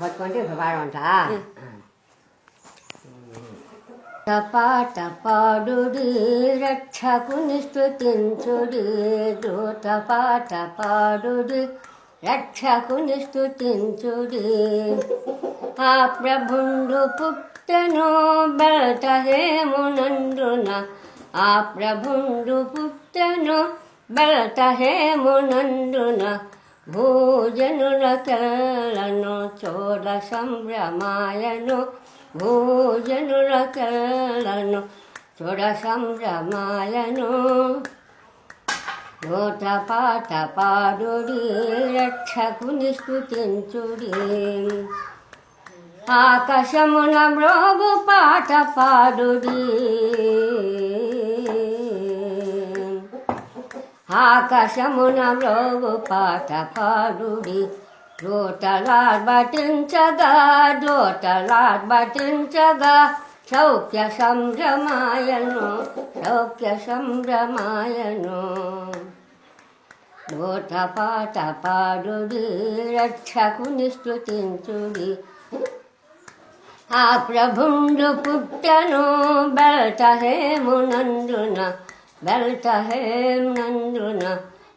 పట్టుకుంటే ఇప్పుడు పాడమంటా టపాటపాడుడి రక్షకుని స్తుతించుడి టపాటపాడుడి రక్షకుని స్తుతించుడి ఆ ప్రభుండు పుట్టెను బెల్తహేమునందున ఆ ప్రభుండు పుట్టెను బెల్తహేమునందున భూజనుల కెల్లను చూడ సంభ్రమాయను భూజనుల కెల్లను చూడ సంభ్రమాయను నోట పాట పాడుడి రక్షకుని స్తుతించుడి ఆకాశమున మ్రోగు పాట పాడుడి ఆకాశమున మ్రోగు పాట పాడుడి దోటలాడ్బటించగా సౌఖ్య సంభ్రమాయను సౌఖ్య సంభ్రమాయను నోట పాట పాడుడి రక్షకుని స్తుతించుడి ఆ ప్రభుండు పుట్టెను బెల్తహేమునందున బెల్తహేమునందున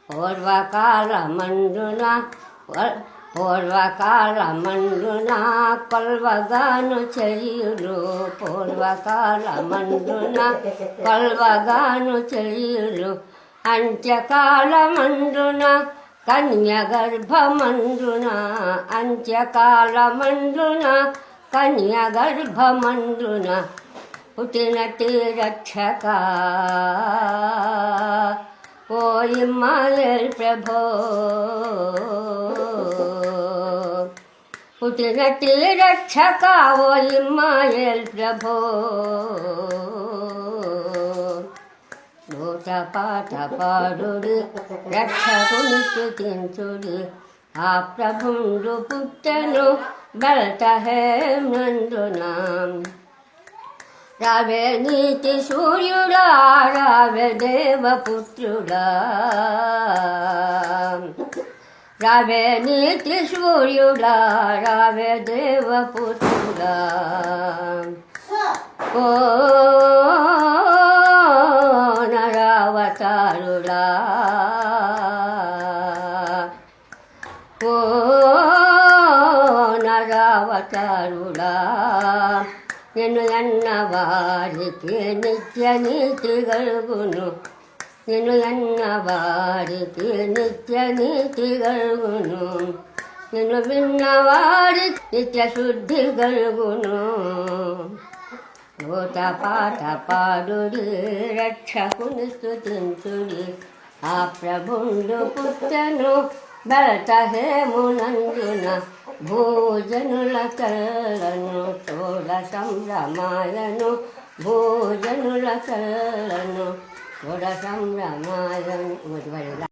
పూర్వకాలమందున కొల్వగాను చెయ్యులు పూర్వకాలమందున కొల్వగాను చెయ్యులు అంత్యకాలమందున కన్యగర్భమందున అంత్యకాలమందున కన్యగర్భమందున పుట్టినటి రక్షక ఓ ఇమ్మాయేల్ ప్రభో పుట్టినటి రక్షక ఓ ఇమ్మాయేల్ ప్రభో నోట పాట పాడుడి రక్షకుని స్తుతించుడి ఆ ప్రభుండు పుట్టెను బెల్తహేమునందున రావే నీతి సూర్యుడా రావే దేవపుత్రుడా రావే నీతి సూర్యుడా రావే దేవపుత్రుడా ఓ నరావతారుడా ఓ నరావతారుడా నిన్ను ఎన్న వారికి నిత్య నీతి కలుగును నిన్ను ఎన్న వారికి నిత్య నీతి కలుగును నిన్ను విన్న వారికి నిత్య శుద్ధి కలుగును నోట పాట పాడుడి రక్షకుని స్తుతించుడి ఆ ప్రభుండు పుట్టెను బెల్తహేమునందున భూజనుల కెల్లను చూడ సంభ్రమాయను భూజనుల కెల్లను చూడ సంభ్రమాయను